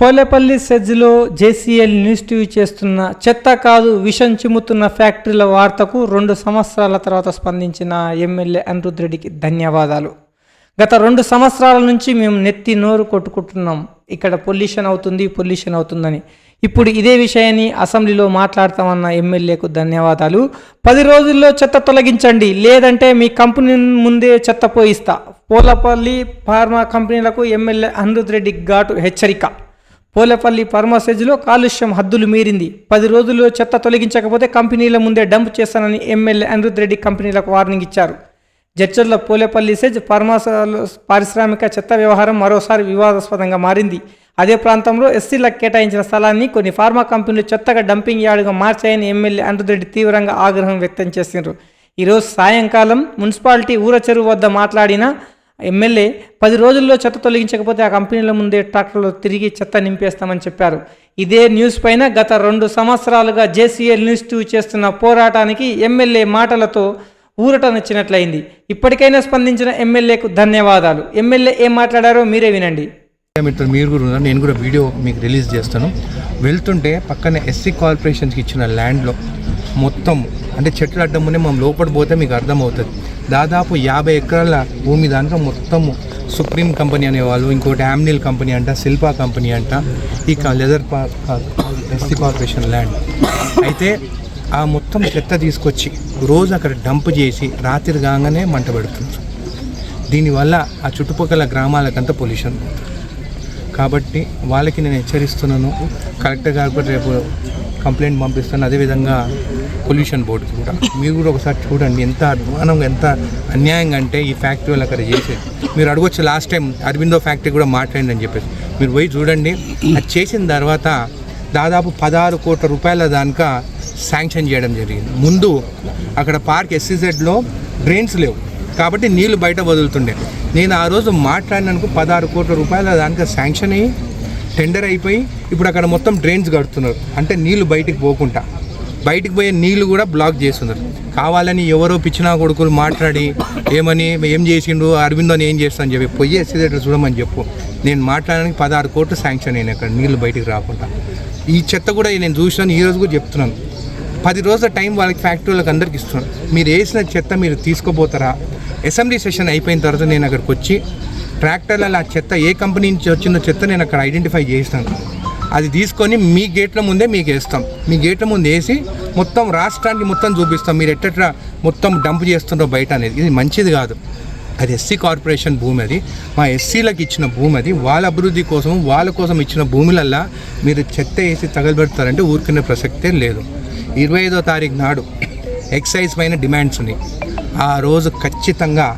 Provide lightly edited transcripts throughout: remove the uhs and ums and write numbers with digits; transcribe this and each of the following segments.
Polepally సెజ్లో JCL news TV చేస్తున్న చెత్త కాదు విషం చిమ్ముతున్న ఫ్యాక్టరీల వార్తకు 2 సంవత్సరాల తర్వాత స్పందించిన ఎమ్మెల్యే అనిరుద్ రెడ్డికి ధన్యవాదాలు. గత 2 సంవత్సరాల నుంచి మేము నెత్తి నోరు కొట్టుకుంటున్నాం, ఇక్కడ పొల్యూషన్ అవుతుందని. ఇప్పుడు ఇదే విషయాన్ని అసెంబ్లీలో మాట్లాడతామన్న ఎమ్మెల్యేకు ధన్యవాదాలు. 10 రోజుల్లో చెత్త తొలగించండి, లేదంటే మీ కంపెనీ ముందే చెత్త పోయిస్తా. పోలేపల్లి ఫార్మా కంపెనీలకు ఎమ్మెల్యే అనిరుద్ రెడ్డి ఘాటు హెచ్చరిక. పోలేపల్లి ఫార్మాసేజ్లో కాలుష్యం హద్దులు మీరింది. 10 రోజుల్లో చెత్త తొలగించకపోతే కంపెనీల ముందే డంప్ చేస్తానని ఎమ్మెల్యే అనిరుద్ రెడ్డి కంపెనీలకు వార్నింగ్ ఇచ్చారు. జడ్చర్ల పోలేపల్లి సెజ్ పారిశ్రామిక చెత్త వ్యవహారం మరోసారి వివాదాస్పదంగా మారింది. అదే ప్రాంతంలో ఎస్సీలకు కేటాయించిన స్థలాన్ని కొన్ని ఫార్మా కంపెనీలు చెత్తగా డంపింగ్ యార్డుగా మార్చాయని ఎమ్మెల్యే అనిరుద్ రెడ్డి తీవ్రంగా ఆగ్రహం వ్యక్తం చేశారు. ఈరోజు సాయంకాలం మున్సిపాలిటీ ఊర చెరువు వద్ద మాట్లాడిన ఎమ్మెల్యే 10 రోజుల్లో చెత్త తొలగించకపోతే ఆ కంపెనీల ముందే ట్రాక్టర్లో తిరిగి చెత్త నింపేస్తామని చెప్పారు. ఇదే న్యూస్ పైన గత 2 సంవత్సరాలుగా జేసీఎల్ న్యూస్ టీవీ చేస్తున్న పోరాటానికి ఎమ్మెల్యే మాటలతో ఊరటనిచ్చినట్లయింది. ఇప్పటికైనా స్పందించిన ఎమ్మెల్యేకు ధన్యవాదాలు. ఎమ్మెల్యే ఏం మాట్లాడారో మీరే వినండి. మీరు కూడా నేను కూడా వీడియో మీకు రిలీజ్ చేస్తాను. వెళ్తుంటే పక్కన ఎస్సీ కార్పొరేషన్స్కి ఇచ్చిన ల్యాండ్లో మొత్తం అంటే చెట్లు అడ్డమునే మనం లోపల పోతే మీకు అర్థమవుతుంది. దాదాపు 50 ఎకరాల భూమి దాంట్లో మొత్తం సుప్రీం కంపెనీ అనేవాళ్ళు, ఇంకోటి యామ్నిల్ కంపెనీ అంట, శిల్పా కంపెనీ అంట, ఈ లెదర్ ఎస్సీ కార్పొరేషన్ ల్యాండ్. అయితే ఆ మొత్తం చెత్త తీసుకొచ్చి రోజు అక్కడ డంప్ చేసి రాత్రి కాగానే మంట పెడుతున్నారు. దీనివల్ల ఆ చుట్టుపక్కల గ్రామాలకంతా పొల్యూషన్. కాబట్టి వాళ్ళకి నేను హెచ్చరిస్తున్నాను. కలెక్టర్ గారు కూడా రేపు కంప్లైంట్ పంపిస్తాను. అదేవిధంగా పొల్యూషన్ బోర్డుకి కూడా మీరు కూడా ఒకసారి చూడండి ఎంత అధ్వానంగా ఎంత అన్యాయంగా అంటే ఈ ఫ్యాక్టరీ వాళ్ళు అక్కడ చేసేది. మీరు అడగొచ్చు లాస్ట్ టైం అరవిందో ఫ్యాక్టరీ కూడా మాట్లాడండి అని చెప్పేసి. మీరు పోయి చూడండి. అది చేసిన తర్వాత దాదాపు 16 కోట్ల రూపాయల దానిక శాంక్షన్ చేయడం జరిగింది. ముందు అక్కడ పార్క్ ఎస్సీజెడ్లో డ్రైన్స్ లేవు కాబట్టి నీళ్లు బయట వదులుతుండే. నేను ఆ రోజు మాట్లాడినందుకు 16 కోట్ల రూపాయల దానికి శాంక్షన్ అయ్యి టెండర్ అయిపోయి ఇప్పుడు అక్కడ మొత్తం డ్రైన్స్ కడుతున్నారు. అంటే నీళ్లు బయటికి పోకుండా, బయటికి పోయే నీళ్లు కూడా బ్లాక్ చేస్తున్నారు. కావాలని ఎవరో పిచ్చినా కొడుకులు మాట్లాడి ఏం చేసిండు అరవిందోని ఏం చేస్తా అని చెప్పి పొయ్యి ఎస్సీజెడ్ చూడమని చెప్పు. నేను మాట్లాడడానికి 16 కోట్లు శాంక్షన్ అయినాయి అక్కడ నీళ్లు బయటికి రాకుండా. ఈ చెత్త కూడా నేను చూసినాను, ఈరోజు కూడా చెప్తున్నాను. 10 రోజుల టైం వాళ్ళకి ఫ్యాక్టరీలకు అందరికి ఇస్తున్నాను. మీరు వేసిన చెత్త మీరు తీసుకోపోతారా? అసెంబ్లీ సెషన్ అయిపోయిన తర్వాత నేను అక్కడికి వచ్చి ట్రాక్టర్లలో ఆ చెత్త ఏ కంపెనీ నుంచి వచ్చిన చెత్త నేను అక్కడ ఐడెంటిఫై చేస్తాను. అది తీసుకొని మీ గేట్ల ముందే మీకు వేస్తాం. మీ గేట్ల ముందు వేసి మొత్తం రాష్ట్రానికి మొత్తం చూపిస్తాం మీరు ఎట్లా మొత్తం డంప్ చేస్తుండ్రో బయట అనేది. ఇది మంచిది కాదు. అది ఎస్సీ కార్పొరేషన్ భూమి, అది మా ఎస్సీలకు ఇచ్చిన భూమి, అది వాళ్ళ అభివృద్ధి కోసం వాళ్ళ కోసం ఇచ్చిన భూములల్లా మీరు చెత్త వేసి తగలబెడతారంటే ఊరుకునే ప్రసక్తే లేదు. 25వ తారీఖు నాడు ఎక్సైజ్ పైన డిమాండ్స్ ఉన్నాయి. ఆ రోజు ఖచ్చితంగా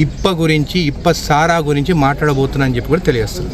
ఇప్ప సారా గురించి మాట్లాడబోతున్నా అని చెప్పి కూడా తెలియజేస్తుంది.